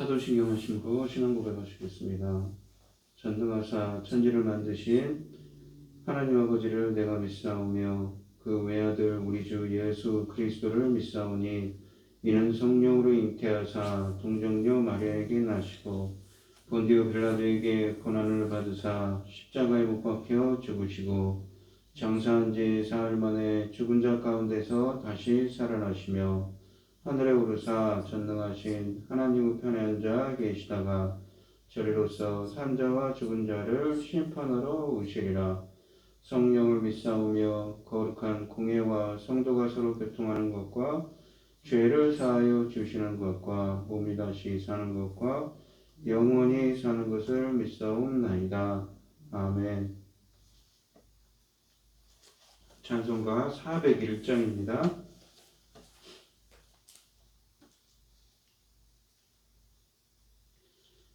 사도신경 하심으로 신앙 고백하시겠습니다. 전능하사 천지를 만드신 하나님 아버지를 내가 믿사오며 그 외아들 우리 주 예수 그리스도를 믿사오니 이는 성령으로 잉태하사 동정녀 마리아에게 나시고 본디오 빌라도에게 고난을 받으사 십자가에 못 박혀 죽으시고 장사한 지 사흘 만에 죽은 자 가운데서 다시 살아나시며 하늘에 오르사 전능하신 하나님 우편에 앉아 계시다가 저리로서 산 자와 죽은 자를 심판하러 오시리라. 성령을 믿사오며 거룩한 공예와 성도가 서로 교통하는 것과 죄를 사하여 주시는 것과 몸이 다시 사는 것과 영원히 사는 것을 믿사옵나이다. 아멘. 찬송가 401장입니다.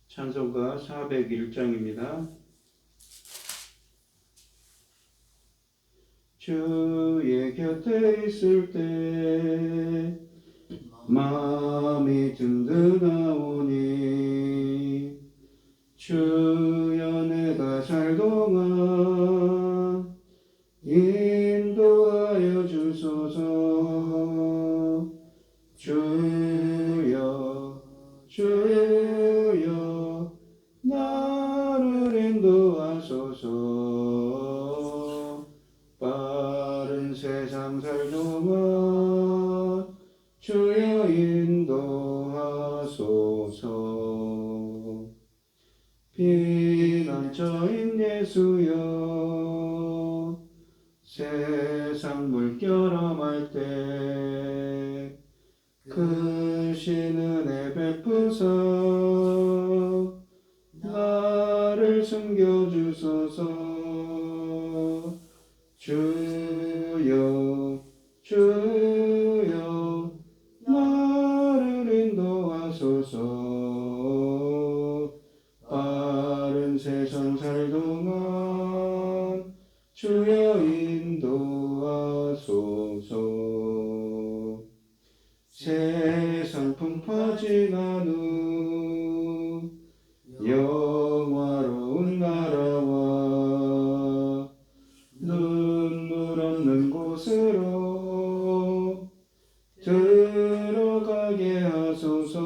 찬송가 401장입니다. 주의 곁에 있을 때 마음이 든든하오니 주여 내가 살 동안 인도하여 주소서. 주여 주여 나를 인도하소서. 빠른 세상 살 동안 주여 인도하소서. 피난처인 예수여 세상 물결함할 때 크신 은혜 베푸사 나를 숨겨주소서. 주여 주여 나를 인도하소서. 빠른 세상 살 동안 주여 인도하소서. 세상 풍파지간 후 영화로운 나라와 눈물 없는 곳으로 들어가게 하소서.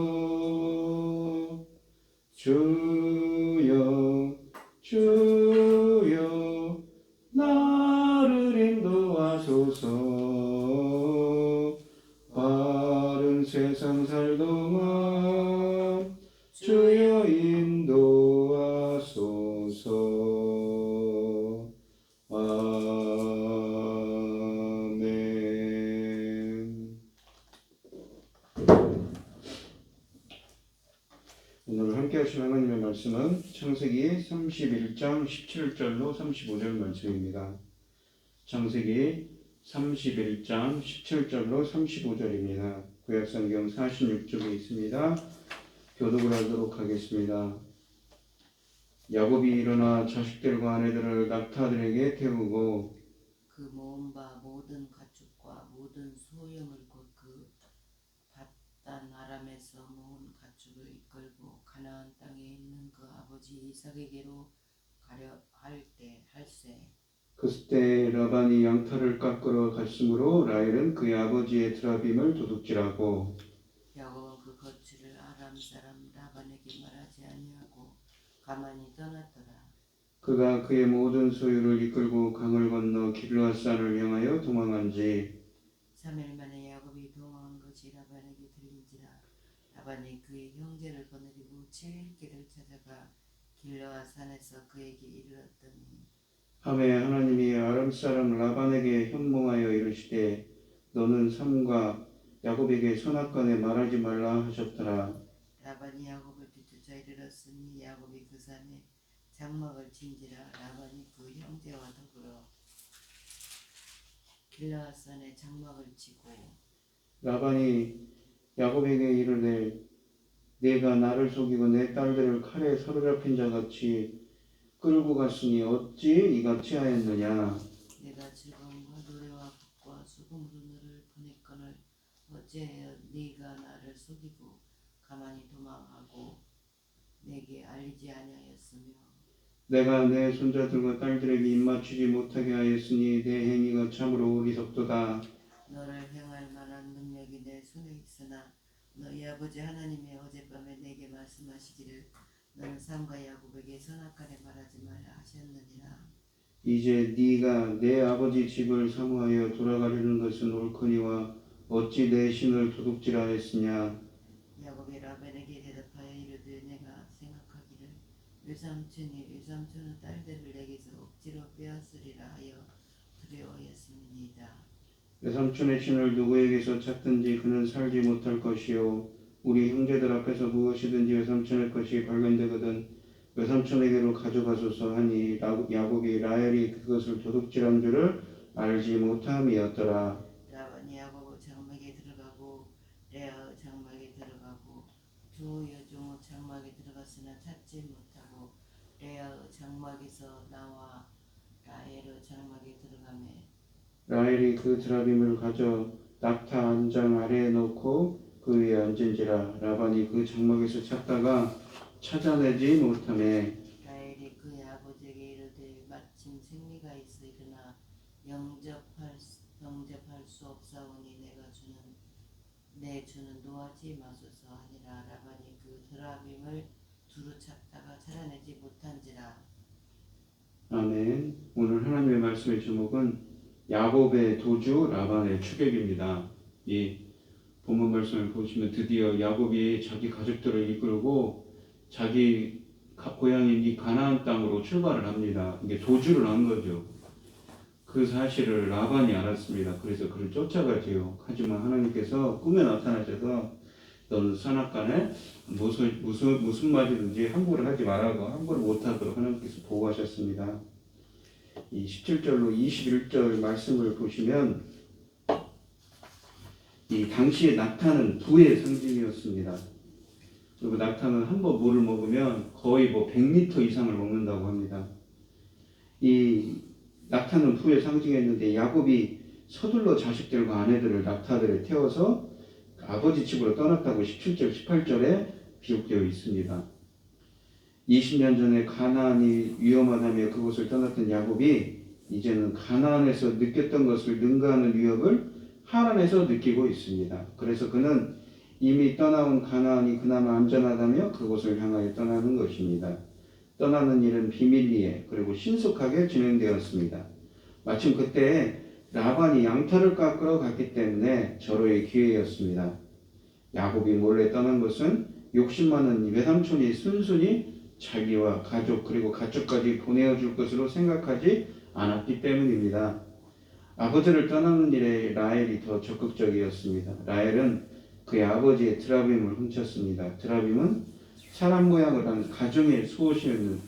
주여 주여 나를 인도하소서. 빠른 세상 살 동안 주여 인도하소서. 아멘. 오늘 함께 하실 하나님의 말씀은 창세기 31장 17절로 35절 말씀입니다. 창세기 31장 17절로 35절입니다. 구약성경 46쪽에 있습니다. 교독을 하도록 하겠습니다. 야곱이 일어나 자식들과 아내들을 낙타들에게 태우고 그 모은 바 모든 가축과 모든 소형을 곧 그 밧단 아람에서 모은 가축을 이끌고 가나안 땅에 있는 그 아버지 이삭에게로 가려 할세. 그때 라반이 양털을 깎으러 갔으므로 라헬은 그의 아버지의 드라빔을 도둑질하고 야곱은 그 거취를 아람 사람 라반에게 말하지 아니하고 가만히 떠났더라. 그가 그의 모든 소유를 이끌고 강을 건너 길르앗산을 향하여 도망한지 3일 만에 야곱이 도망한 것이 라반에게 들린지라. 라반이 그의 형제를 거느리고 7일 길을 찾아가 길르앗산에서 그에게 이르렀더니 밤에 하나님이 아람 사람 라반에게 현몽하여 이르시되 너는 삼가 야곱에게 선악간에 말하지 말라 하셨더라. 라반이 야곱을 비추자 이르렀으니 야곱이 그 산에 장막을 친지라. 라반이 그 형제와 더불어 길르앗산에 장막을 치고 라반이 야곱에게 이르되 네가 나를 속이고 내 딸들을 칼에 사로잡힌 자같이 끌고 갔으니 어찌 이같이 하였느냐. 내가 즐거움과 노래와 붓과 수금으로 너를 보냈거늘 어찌하여 네가 나를 속이고 가만히 도망하고 내게 알리지 아니하였으며 내가 내 손자들과 딸들에게 입맞추지 못하게 하였으니 내 행위가 참으로 어리석도다. 너를 행할 만한 능력이 내 손에 있으나 너희 아버지 하나님의 어젯밤에 내게 말씀하시기를 너는 삼가 야곱에게 선악간에 말하지 말라 하셨느니라. 이제 네가 내 아버지 집을 사모하여 돌아가려는 것은 옳거니와 어찌 내 신을 도둑질하였으냐. 야곱이 라반에게 대답하여 이르되 내가 생각하기를 외삼촌은 딸들을 내게서 억지로 빼앗으리라 하여 두려워하였음이니이다. 외삼촌의 신을 누구에게서 찾든지 그는 살지 못할 것이요 우리 형제들 앞에서 무엇이든지 외삼촌의 것이 발견되거든 외삼촌에게로 가져가소서 하니 야곱이 라헬이 그것을 도둑질한 줄을 알지 못함이었더라. 라반이 야곱의 장막에 들어가고 레아의 장막에 들어가고 두 여종의 장막에 들어갔으나 찾지 못하고 레아의 장막에서 나와 라헬의 장막에 들어가매 라헬이 그 드라빔을 가져 낙타 안장 아래에 놓고 그 위에 앉은지라. 라반이 그 장막에서 찾다가 찾아내지 못하매 라헬이 그의 아버지에게 이르되 마침 생리가 있어 일어나 영접할 수 없사오니 내 주는 노하지 마소서 하니라. 라반이 그 드라빔을 두루 찾다가 찾아내지 못한지라. 아멘. 오늘 하나님의 말씀의 제목은 야곱의 도주 라반의 추격입니다. 이 본문 말씀을 보시면 드디어 야곱이 자기 가족들을 이끌고 자기 고향인 이 가나안 땅으로 출발을 합니다. 이게 도주를 한 거죠. 그 사실을 라반이 알았습니다. 그래서 그를 쫓아가지요. 하지만 하나님께서 꿈에 나타나셔서 너는 선악간에 무슨 말이든지 함부로 하지 말라고 함부로 못하도록 하나님께서 보호하셨습니다. 이 17절로 21절 말씀을 보시면 이 당시에 낙타는 부의 상징이었습니다. 그리고 낙타는 한 번 물을 먹으면 거의 100리터 이상을 먹는다고 합니다. 이 낙타는 부의 상징이었는데 야곱이 서둘러 자식들과 아내들을 낙타들에 태워서 아버지 집으로 떠났다고 17절, 18절에 기록되어 있습니다. 20년 전에 가나안이 위험하다며 그곳을 떠났던 야곱이 이제는 가나안에서 느꼈던 것을 능가하는 위협을 하란에서 느끼고 있습니다. 그래서 그는 이미 떠나온 가나안이 그나마 안전하다며 그곳을 향하여 떠나는 것입니다. 떠나는 일은 비밀리에 그리고 신속하게 진행되었습니다. 마침 그때 라반이 양털을 깎으러 갔기 때문에 절호의 기회였습니다. 야곱이 몰래 떠난 것은 욕심 많은 외삼촌이 순순히 자기와 가족 그리고 가족까지 보내어줄 것으로 생각하지 않았기 때문입니다. 아버지를 떠나는 일에 라헬이 더 적극적이었습니다. 라헬은 그의 아버지의 드라빔을 훔쳤습니다. 드라빔은 사람 모양을 한 가정의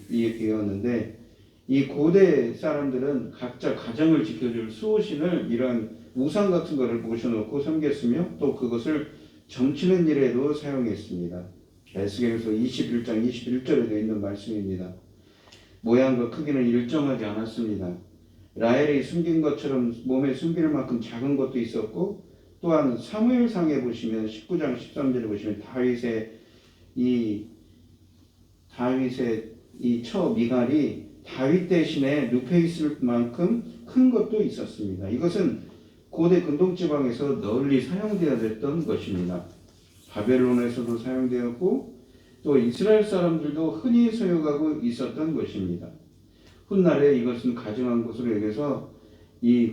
수호신이었는데 이 고대 사람들은 각자 가정을 지켜줄 수호신을 이런 우상 같은 것을 모셔놓고 섬겼으며 또 그것을 점치는 일에도 사용했습니다. 에스겔서 21장 21절에도 있는 말씀입니다. 모양과 크기는 일정하지 않았습니다. 라헬이 숨긴 것처럼 몸에 숨길 만큼 작은 것도 있었고 또한 사무엘상에 보시면 19장 13절에 보시면 다윗의 이 처 미갈이 다윗 대신에 눕혀 있을 만큼 큰 것도 있었습니다. 이것은 고대 근동지방에서 널리 사용되었던 것입니다. 바벨론에서도 사용되었고 또 이스라엘 사람들도 흔히 사용하고 있었던 것입니다. 훗날에 이것은 가증한 것으로 여겨서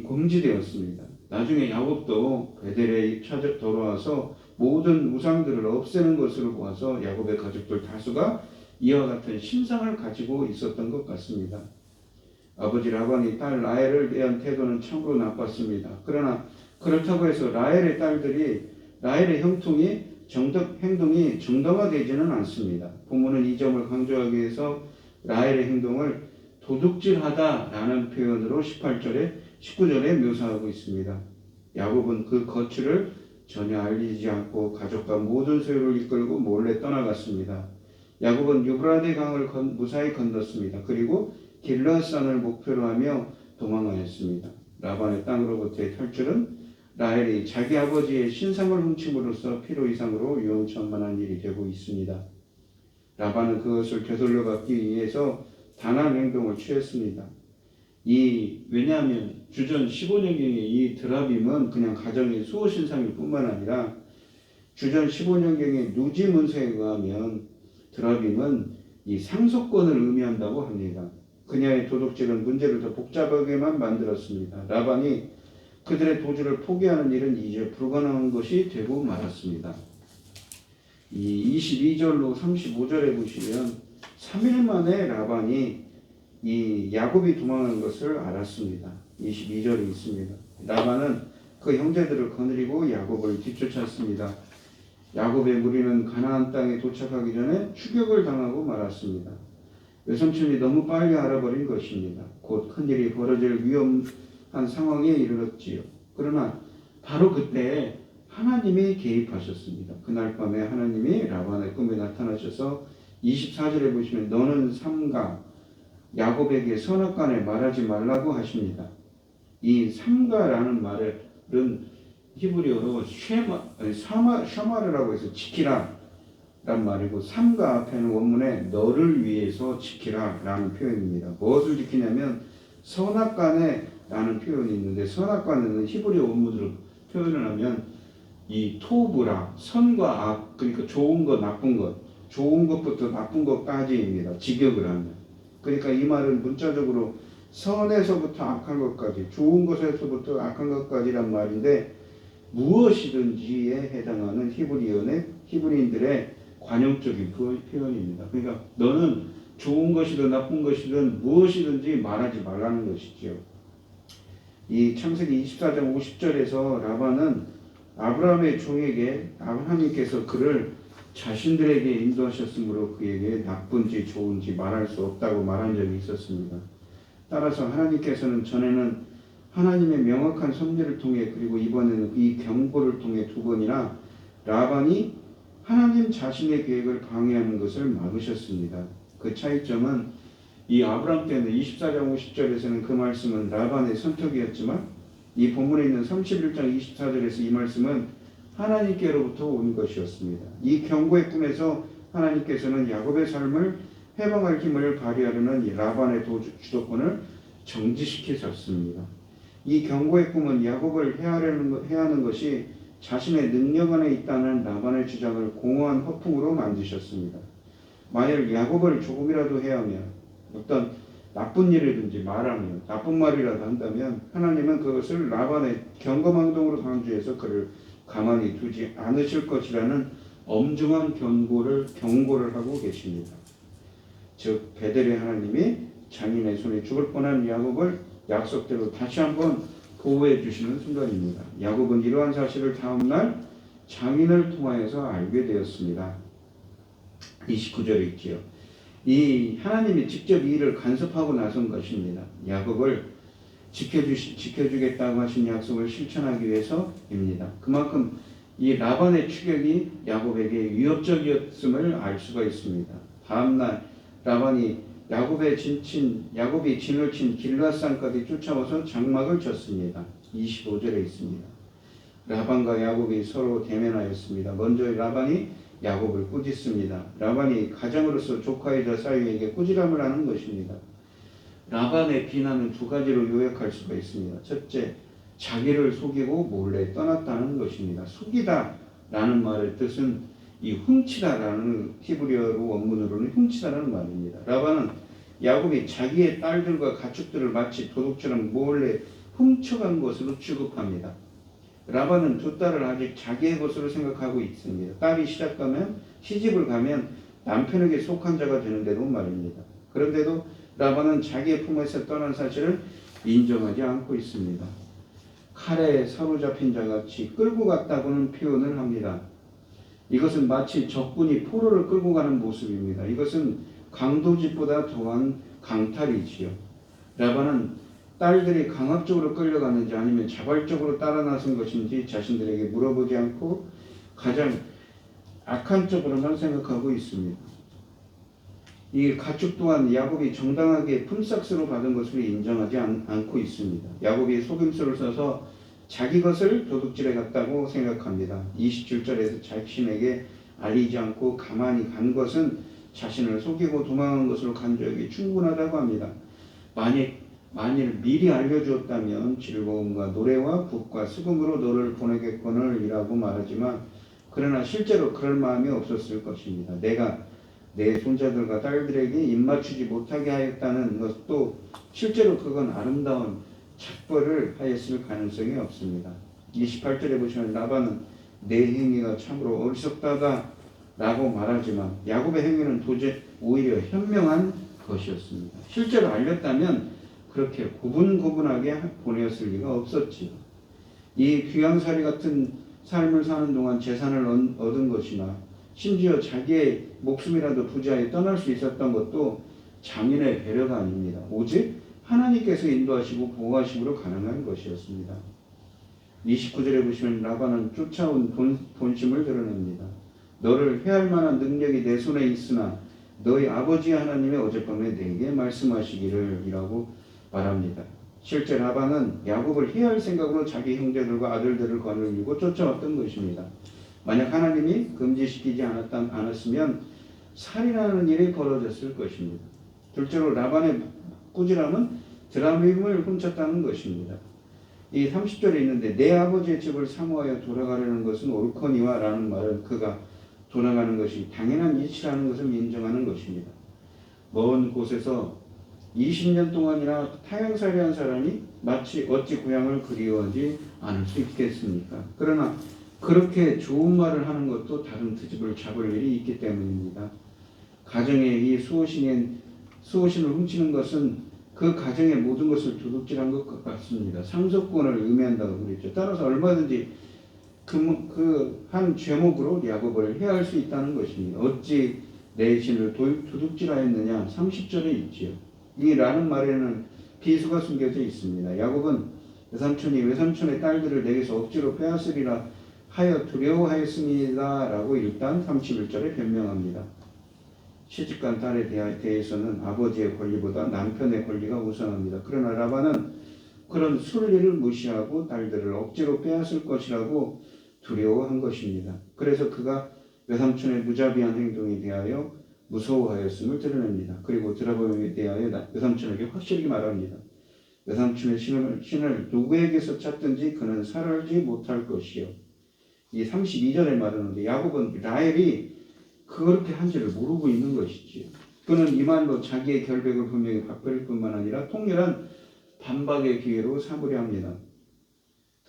공지되었습니다. 나중에 야곱도 베델에 돌아와서 모든 우상들을 없애는 것으로 보아서 야곱의 가족들 다수가 이와 같은 신상을 가지고 있었던 것 같습니다. 아버지 라반이 딸 라헬을 대한 태도는 참으로 나빴습니다. 그러나 그렇다고 해서 라헬의 행동이 정당화되지는 않습니다. 본문은 이 점을 강조하기 위해서 라헬의 행동을 도둑질하다라는 표현으로 19절에 묘사하고 있습니다. 야곱은 그 거취를 전혀 알리지 않고 가족과 모든 소유를 이끌고 몰래 떠나갔습니다. 야곱은 유브라데 강을 무사히 건넜습니다. 그리고 길르앗산을 목표로 하며 도망하였습니다. 라반의 땅으로부터의 탈출은 라헬이 자기 아버지의 신상을 훔침으로써 필요이상으로 위험천만한 일이 되고 있습니다. 라반은 그것을 되돌려 받기 위해서 단한 행동을 취했습니다. 왜냐하면 주전 15년경에 이 드라빔은 그냥 가정의 수호신상일 뿐만 아니라 주전 15년경의 누지 문서에 의하면 드라빔은 이 상속권을 의미한다고 합니다. 그녀의 도둑질은 문제를 더 복잡하게만 만들었습니다. 라반이 그들의 도주를 포기하는 일은 이제 불가능한 것이 되고 말았습니다. 이 22절로 35절에 보시면 3일 만에 라반이 이 야곱이 도망한 것을 알았습니다. 22절에 있습니다. 라반은 그 형제들을 거느리고 야곱을 뒤쫓았습니다. 야곱의 무리는 가나안 땅에 도착하기 전에 추격을 당하고 말았습니다. 외삼촌이 너무 빨리 알아버린 것입니다. 곧 큰일이 벌어질 위험한 상황에 이르렀지요. 그러나 바로 그때 하나님이 개입하셨습니다. 그날 밤에 하나님이 라반의 꿈에 나타나셔서 24절에 보시면 너는 삼가 야곱에게 선악간에 말하지 말라고 하십니다. 이 삼가라는 말은 히브리어로 샤마르라고 해서 지키라 란 말이고, 삼가 앞에는 원문에 너를 위해서 지키라 라는 표현입니다. 무엇을 지키냐면 선악간에 라는 표현이 있는데, 선악간에는 히브리어 원문으로 표현을 하면 이 토브라, 선과 악, 그러니까 좋은 것, 나쁜 것, 좋은 것부터 나쁜 것까지입니다. 직역을 하면. 그러니까 이 말은 문자적으로 선에서부터 악한 것까지, 좋은 것에서부터 악한 것까지란 말인데, 무엇이든지에 해당하는 히브리인들의 관용적인 표현입니다. 그러니까 너는 좋은 것이든 나쁜 것이든 무엇이든지 말하지 말라는 것이죠. 이 창세기 24장 50절에서 라반은 아브라함의 종에게 하나님께서 그를 자신들에게 인도하셨으므로 그에게 나쁜지 좋은지 말할 수 없다고 말한 적이 있었습니다. 따라서 하나님께서는 전에는 하나님의 명확한 섭리를 통해, 그리고 이번에는 이 경고를 통해 두 번이나 라반이 하나님 자신의 계획을 방해하는 것을 막으셨습니다. 그 차이점은 이 아브라함 때는 24장 50절에서는 그 말씀은 라반의 선택이었지만, 이 본문에 있는 31장 24절에서 이 말씀은 하나님께로부터 온 것이었습니다. 이 경고의 꿈에서 하나님께서는 야곱의 삶을 해방할 힘을 발휘하려는 이 라반의 주도권을 정지시키셨습니다. 이 경고의 꿈은 야곱을 해하는 것이 자신의 능력 안에 있다는 라반의 주장을 공허한 허풍으로 만드셨습니다. 만일 야곱을 조금이라도 해하면, 어떤 나쁜 일이든지 말하면, 나쁜 말이라도 한다면 하나님은 그것을 라반의 경거망동으로 강조해서 그를 가만히 두지 않으실 것이라는 엄중한 경고를 하고 계십니다. 즉 베델의 하나님이 장인의 손에 죽을 뻔한 야곱을 약속대로 다시 한번 보호해 주시는 순간입니다. 야곱은 이러한 사실을 다음날 장인을 통하여서 알게 되었습니다. 29절에 있지요. 이 하나님이 직접 이 일을 간섭하고 나선 것입니다. 야곱을 지켜주겠다고 하신 약속을 실천하기 위해서입니다. 그만큼 이 라반의 추격이 야곱에게 위협적이었음을 알 수가 있습니다. 다음날 라반이 야곱이 진을 친 길앗산까지 쫓아와서 장막을 쳤습니다. 25절에 있습니다. 라반과 야곱이 서로 대면하였습니다. 먼저 라반이 야곱을 꾸짖습니다. 라반이 가장으로서 조카이자 사위에게 꾸지람을 하는 것입니다. 라반의 비난은 두 가지로 요약할 수가 있습니다. 첫째, 자기를 속이고 몰래 떠났다는 것입니다. 속이다 라는 말의 뜻은 이 훔치다라는 히브리어 원문으로는 훔치다라는 말입니다. 라반은 야곱이 자기의 딸들과 가축들을 마치 도둑처럼 몰래 훔쳐간 것으로 취급합니다. 라반은 두 딸을 아직 자기의 것으로 생각하고 있습니다. 딸이 시집을 가면 남편에게 속한 자가 되는데도 말입니다. 그런데도 라반은 자기의 품에서 떠난 사실을 인정하지 않고 있습니다. 칼에 사로잡힌 자같이 끌고 갔다고는 표현을 합니다. 이것은 마치 적군이 포로를 끌고 가는 모습입니다. 이것은 강도짓보다 더한 강탈이지요. 라반은 딸들이 강압적으로 끌려갔는지 아니면 자발적으로 따라 나선 것인지 자신들에게 물어보지 않고 가장 악한 쪽으로만 생각하고 있습니다. 이 가축 또한 야곱이 정당하게 품삯으로 받은 것을 인정하지 않고 있습니다. 야곱이 속임수를 써서 자기 것을 도둑질해 갔다고 생각합니다. 27절에서 자신에게 알리지 않고 가만히 간 것은 자신을 속이고 도망한 것으로 간주하기 충분하다고 합니다. 만일 미리 알려주었다면 즐거움과 노래와 북과 수금으로 너를 보내겠거늘 이라고 말하지만 그러나 실제로 그럴 마음이 없었을 것입니다. 내가 내 손자들과 딸들에게 입맞추지 못하게 하였다는 것도 실제로 그건 아름다운 착벌을 하였을 가능성이 없습니다. 28절에 보시면 라반은 내 행위가 참으로 어리석다가 라고 말하지만 야곱의 행위는 오히려 현명한 것이었습니다. 실제로 알렸다면 그렇게 고분고분하게 보내었을 리가 없었지요. 이 귀양살이 같은 삶을 사는 동안 재산을 얻은 것이나 심지어 자기의 목숨이라도 부지하에 떠날 수 있었던 것도 장인의 배려가 아닙니다. 오직 하나님께서 인도하시고 보호하심으로 가능한 것이었습니다. 29절에 보시면 라반은 쫓아온 본심을 드러냅니다. 너를 해할 만한 능력이 내 손에 있으나 너희 아버지 하나님이 어젯밤에 내게 말씀하시기를 이라고 말합니다. 실제 라반은 야곱을 해할 생각으로 자기 형제들과 아들들을 거느리고 쫓아왔던 것입니다. 만약 하나님이 금지시키지 않았으면 살인하는 일이 벌어졌을 것입니다. 둘째로 라반의 꾸지람은 드라밈을 훔쳤다는 것입니다. 이 30절에 있는데 내 아버지의 집을 사모하여 돌아가려는 것은 옳거니와 라는 말은 그가 돌아가는 것이 당연한 이치라는 것을 인정하는 것입니다. 먼 곳에서 20년 동안이나 타향살이한 사람이 어찌 고향을 그리워하지 않을 수 있겠습니까? 그러나 그렇게 좋은 말을 하는 것도 다른 트집을 잡을 일이 있기 때문입니다. 가정에 이 수호신을 훔치는 것은 그 가정의 모든 것을 도둑질한 것 같습니다. 상속권을 의미한다고 그랬죠. 따라서 얼마든지 그 한 죄목으로 야곱을 해할 수 있다는 것입니다. 어찌 내 신을 도둑질하였느냐 30절에 있지요. 이 라는 말에는 비수가 숨겨져 있습니다. 야곱은 외삼촌이 외삼촌의 딸들을 내게서 억지로 빼앗으리라 하여 두려워하였습니다 라고 일단 31절에 변명합니다. 시집간 딸에 대해서는 아버지의 권리보다 남편의 권리가 우선합니다. 그러나 라반은 그런 순리를 무시하고 딸들을 억지로 빼앗을 것이라고 두려워한 것입니다. 그래서 그가 외삼촌의 무자비한 행동에 대하여 무서워하였음을 드러냅니다. 그리고 드라범에 대하여 외삼촌에게 확실히 말합니다. 외삼촌의 신을 누구에게서 찾든지 그는 살지 못할 것이요. 이 32절에 말하는데 야곱은 라헬이 그렇게 한지를 모르고 있는 것이지요. 그는 이 말로 자기의 결백을 분명히 바꿀 뿐만 아니라 통렬한 반박의 기회로 삼으려 합니다.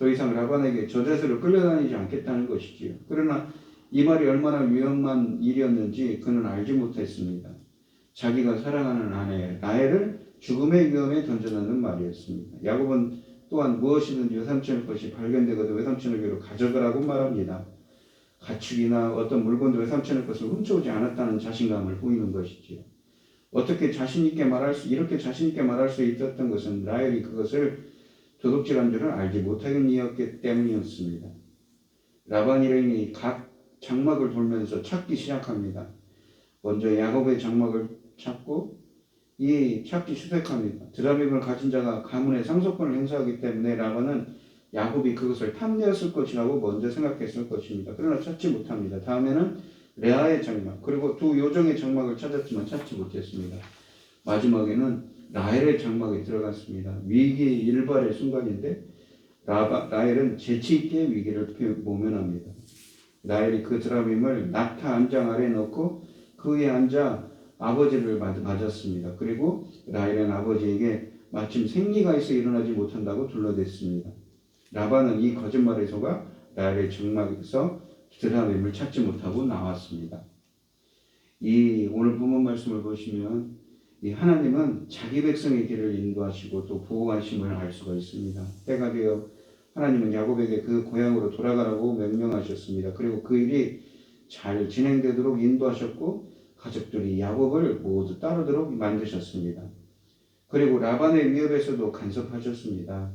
더 이상 라반에게 저자세로 끌려다니지 않겠다는 것이지요. 그러나 이 말이 얼마나 위험한 일이었는지 그는 알지 못했습니다. 자기가 사랑하는 아내 라헬을 죽음의 위험에 던져놓는 말이었습니다. 야곱은 또한 무엇이든지 외삼촌의 것이 발견되거든 외삼촌에게로 가져가라고 말합니다. 가축이나 어떤 물건도 외삼촌의 것을 훔쳐오지 않았다는 자신감을 보이는 것이지요. 이렇게 자신 있게 말할 수 있었던 것은 라헬이 그것을 도둑질한 줄을 알지 못하는 이였기 때문이었습니다. 라반 일행이 각 장막을 돌면서 찾기 시작합니다. 먼저 야곱의 장막을 찾고 찾기 시작합니다. 드라빔을 가진 자가 가문의 상속권을 행사하기 때문에 라반은 야곱이 그것을 탐내었을 것이라고 먼저 생각했을 것입니다. 그러나 찾지 못합니다. 다음에는 레아의 장막 그리고 두 요정의 장막을 찾았지만 찾지 못했습니다. 마지막에는 라헬의 장막에 들어갔습니다. 위기 일발의 순간인데 라헬은 재치있게 위기를 모면합니다. 라헬이 그 드라빔을 낙타 안장 아래 넣고 그 위에 앉아 아버지를 맞았습니다. 그리고 라헬은 아버지에게 마침 생리가 있어 일어나지 못한다고 둘러댔습니다. 라반은 이 거짓말에 속아 라헬의 장막에서 드라빔을 찾지 못하고 나왔습니다. 이 오늘 본문 말씀을 보시면 이 하나님은 자기 백성의 길을 인도하시고 또 보호하심을 알 수가 있습니다. 때가 되어 하나님은 야곱에게 그 고향으로 돌아가라고 명령하셨습니다. 그리고 그 일이 잘 진행되도록 인도하셨고 가족들이 야곱을 모두 따르도록 만드셨습니다. 그리고 라반의 위협에서도 간섭하셨습니다.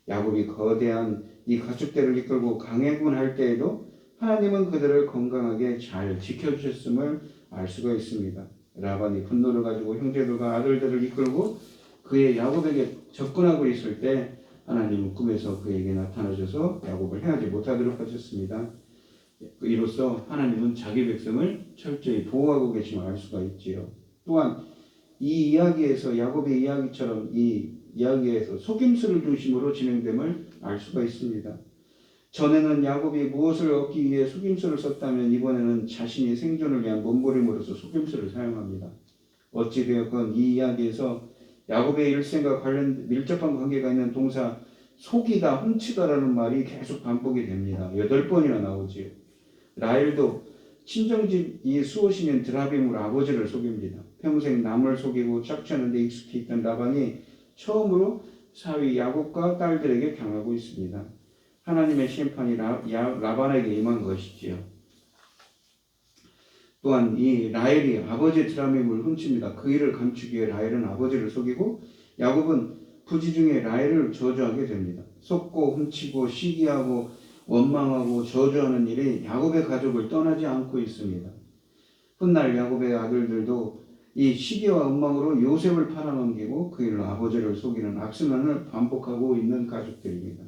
야곱이 거대한 이 가축대를 이끌고 강행군할 때에도 하나님은 그들을 건강하게 잘 지켜주셨음을 알 수가 있습니다. 라반이 분노를 가지고 형제들과 아들들을 이끌고 그의 야곱에게 접근하고 있을 때 하나님은 꿈에서 그에게 나타나셔서 야곱을 해하지 못하도록 하셨습니다. 이로써 하나님은 자기 백성을 철저히 보호하고 계심을 알 수가 있지요. 또한 이 이야기에서 야곱의 이야기처럼 이 이야기에서 속임수를 중심으로 진행됨을 알 수가 있습니다. 전에는 야곱이 무엇을 얻기 위해 속임수를 썼다면 이번에는 자신의 생존을 위한 몸부림으로써 속임수를 사용합니다. 어찌되었건 이 이야기에서 야곱의 일생과 관련 밀접한 관계가 있는 동사 속이다, 훔치다라는 말이 계속 반복이 됩니다. 8번이나 나오지요. 라헬도 친정집 이 수호신인 드라빔으로 아버지를 속입니다. 평생 남을 속이고 짝지하는데 익숙해 있던 라반이 처음으로 사위 야곱과 딸들에게 당하고 있습니다. 하나님의 심판이 라반에게 임한 것이지요. 또한 이 라헬이 아버지 드라빔을 훔칩니다. 그 일을 감추기 위해 라헬은 아버지를 속이고 야곱은 부지 중에 라헬을 저주하게 됩니다. 속고 훔치고 시기하고 원망하고 저주하는 일이 야곱의 가족을 떠나지 않고 있습니다. 훗날 야곱의 아들들도 이 시기와 원망으로 요셉을 팔아넘기고 그 일로 아버지를 속이는 악순환을 반복하고 있는 가족들입니다.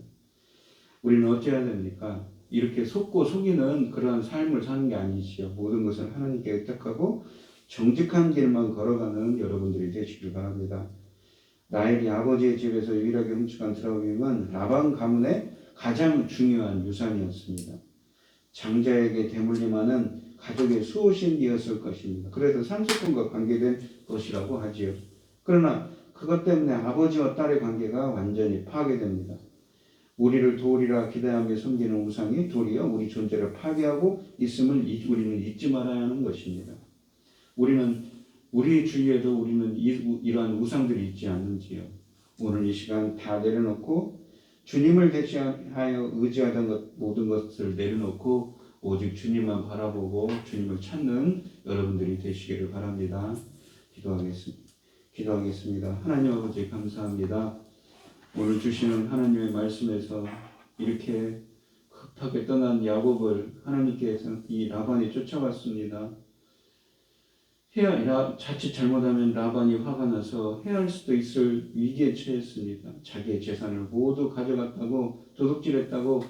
우리는 어찌해야 됩니까? 이렇게 속고 속이는 그러한 삶을 사는 게 아니지요. 모든 것을 하나님께 의탁하고 정직한 길만 걸어가는 여러분들이 되시길 바랍니다. 라헬이 아버지의 집에서 유일하게 훔쳐간 드라빔은 라반 가문의 가장 중요한 유산이었습니다. 장자에게 대물림하는 가족의 수호신이었을 것입니다. 그래서 상속권과 관계된 것이라고 하지요. 그러나 그것 때문에 아버지와 딸의 관계가 완전히 파괴됩니다. 우리를 도리라 기대하며 섬기는 우상이 도리어 우리 존재를 파괴하고 있음을 우리는 잊지 말아야 하는 것입니다. 우리 주위에도 우리는 이러한 우상들이 있지 않는지요. 오늘 이 시간 다 내려놓고 주님을 대신하여 의지하던 모든 것을 내려놓고 오직 주님만 바라보고 주님을 찾는 여러분들이 되시기를 바랍니다. 기도하겠습니다. 하나님 아버지 감사합니다. 오늘 주시는 하나님의 말씀에서 이렇게 급하게 떠난 야곱을 하나님께서 이 라반이 쫓아왔습니다. 자칫 잘못하면 라반이 화가 나서 해할 수도 있을 위기에 처했습니다. 자기의 재산을 모두 가져갔다고 도둑질했다고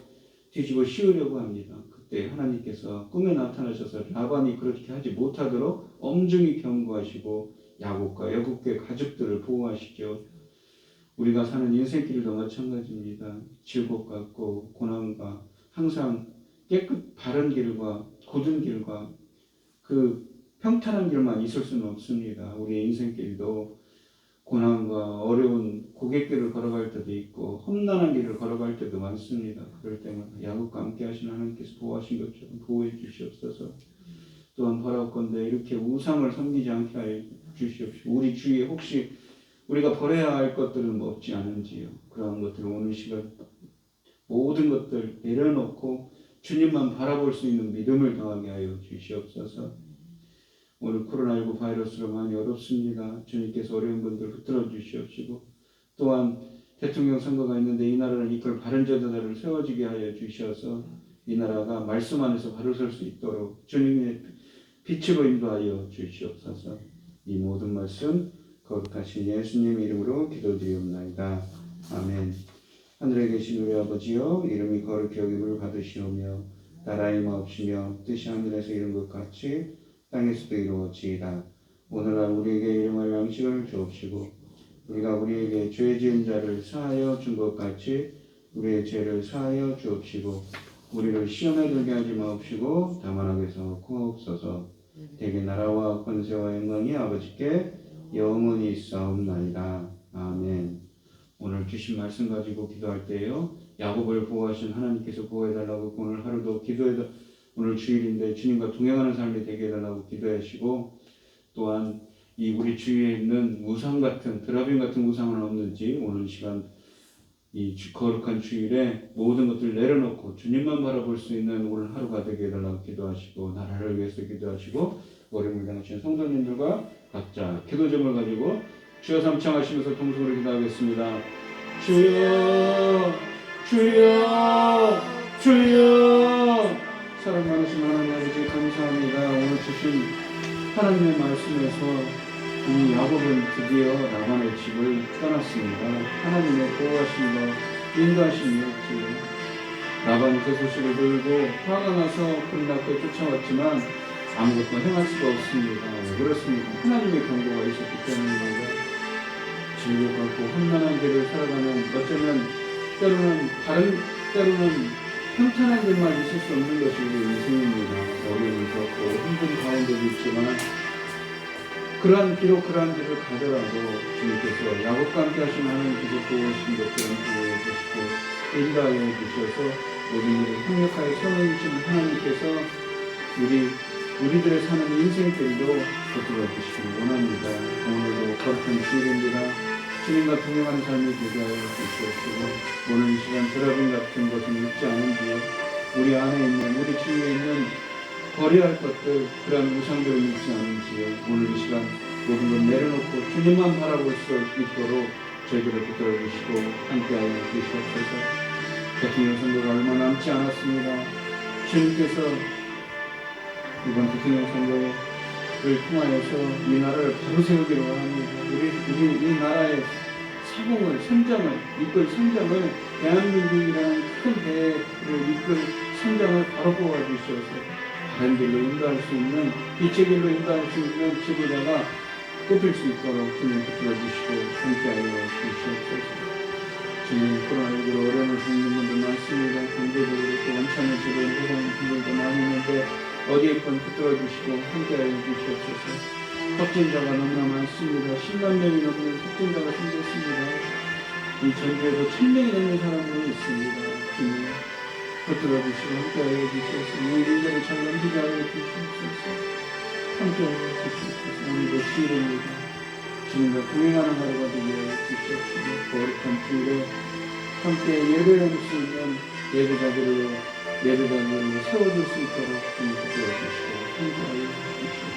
뒤집어 씌우려고 합니다. 그때 하나님께서 꿈에 나타나셔서 라반이 그렇게 하지 못하도록 엄중히 경고하시고 야곱과 야곱의 가족들을 보호하시죠. 우리가 사는 인생길도 마찬가지입니다. 질곡 같고 고난과 항상 바른 길과 곧은 길과 그 평탄한 길만 있을 수는 없습니다. 우리의 인생길도 고난과 어려운 고갯길을 걸어갈 때도 있고 험난한 길을 걸어갈 때도 많습니다. 그럴 때마다 야곱과 함께 하시는 하나님께서 보호하신 것처럼 보호해 주시옵소서. 또한 바라옵건대 이렇게 우상을 섬기지 않게 하여 주시옵시고 우리 주위에 혹시 우리가 버려야 할 것들은 없지 않은지요. 그러한 것들을 오늘 시간 모든 것들 내려놓고 주님만 바라볼 수 있는 믿음을 더하게 하여 주시옵소서. 오늘 코로나19 바이러스로 많이 어렵습니다. 주님께서 어려운 분들 붙들어 주시옵시고 또한 대통령 선거가 있는데 이 나라를 이끌 바른 제도자를 세워지게 하여 주셔서 이 나라가 말씀 안에서 바로 설 수 있도록 주님의 빛으로 인도하여 주시옵소서. 이 모든 말씀 거룩하신 예수님 이름으로 기도드리옵나이다. 아멘. 하늘에 계신 우리 아버지여 이름이 거룩히 여김을 받으시오며 나라의 마옵시며 뜻이 하늘에서 이룬 것 같이 땅에서도 이루어지이다. 오늘날 우리에게 일용할 양식을 주옵시고 우리가 우리에게 죄 지은 자를 사하여 준 것 같이 우리의 죄를 사하여 주옵시고 우리를 시험에 들게 하지 마옵시고 다만 악에서 구하옵소서. 대개 나라와 권세와 영광이 아버지께 영원히 있사옵나이다. 아멘. 오늘 주신 말씀 가지고 기도할 때요 야곱을 보호하신 하나님께서 보호해달라고 오늘 하루도 오늘 주일인데 주님과 동행하는 삶이 되게 해달라고 기도하시고 또한 이 우리 주위에 있는 우상 같은 드라빔 같은 우상은 없는지 오늘 시간 이 거룩한 주일에 모든 것들을 내려놓고 주님만 바라볼 수 있는 오늘 하루가 되게 해달라고 기도하시고 나라를 위해서 기도하시고 어려움을 당하신 성도님들과 각자 기도 제목을 가지고 주여 삼창하시면서 통성으로 기도하겠습니다. 주여 주여 주여 사랑 많으신 하나님 아버지 감사합니다. 오늘 주신 하나님의 말씀에서 이 야곱은 드디어 라반의 집을 떠났습니다. 하나님의 보호하심과 인도하심이었지요. 라반이 그 소식을 들고 화가 나서 군답게 쫓아왔지만 아무것도 행할 수가 없습니다. 왜 그렇습니까? 하나님의 경고가 있었기 때문입니다. 즐겁고 험난한 길을 살아가는 어쩌면 때로는 평탄한 길만 있을 수 없는 것이 우리 인생입니다. 어려움이 겪고 힘든 가운데도 있지만 비록 그러한 길을 가더라도 주님께서 야곱과 함께 하신 하나님께서 도우신 것처럼 도우해 주시고 인도하여 주셔서 모든 일을 협력하여 세워주시는 하나님께서 우리들의 사는 인생길도 붙들어 주시기 원합니다. 오늘도 거룩한 주일입니다. 주님과 동행하는 삶이 되게 하여 주시옵시고 오늘 이 시간 드라군 같은 것은 있지 않은지요. 우리 안에 있는 우리 주위에 있는 버려야 할 것들 그런 우상들을 믿지 않은지요. 오늘 이 시간 모든 걸 내려놓고 주님만 바라볼 수 있도록 저희들을 붙들어 주시고 함께하여 주시옵소서. 대통령 선거가 얼마 남지 않았습니다. 주님께서 이번 대통령 선거를 통하여서 이 나라를 바로 세우기로 합니다. 우리 이 나라의 선장을 이끌 선장을 대한민국이라는 큰 배를 이끌 선장을 바로 뽑아주셔서 다른 길로 인도할 수 있는 빛의 길로 인도할 수 있는 지도자가 뽑힐 수 있도록 주님 붙들어 주시고 함께하여 주시옵소서. 주님 코로나19로 어려움을 겪는 분들 많습니다. 경제적으로 또 원천을 지르는 회사하는 분들도 많이 있는데 어디에 있건 붙들어 주시고 함께하여 주시옵소서. 확진자가 너무나 많습니다. 10만 명이 넘는 확진자가 생겼습니다. 이 전주에도 1000명이 넘는 사람들이 있습니다. 주님 붙들어 주시고 함께하여 주시옵소서. 이 일들을 잘 넘기게 하여 주시옵소서. 함께하여 주시옵소서. 오늘도 주일입니다. 주님과 동행하는 하루가 되게 하여 주시옵소서. 거룩한 주일에 함께 예배할 수 있는 예배자들을 세워줄 수 있도록 주님 붙들어 주시고 함께하여 주시옵소서.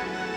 주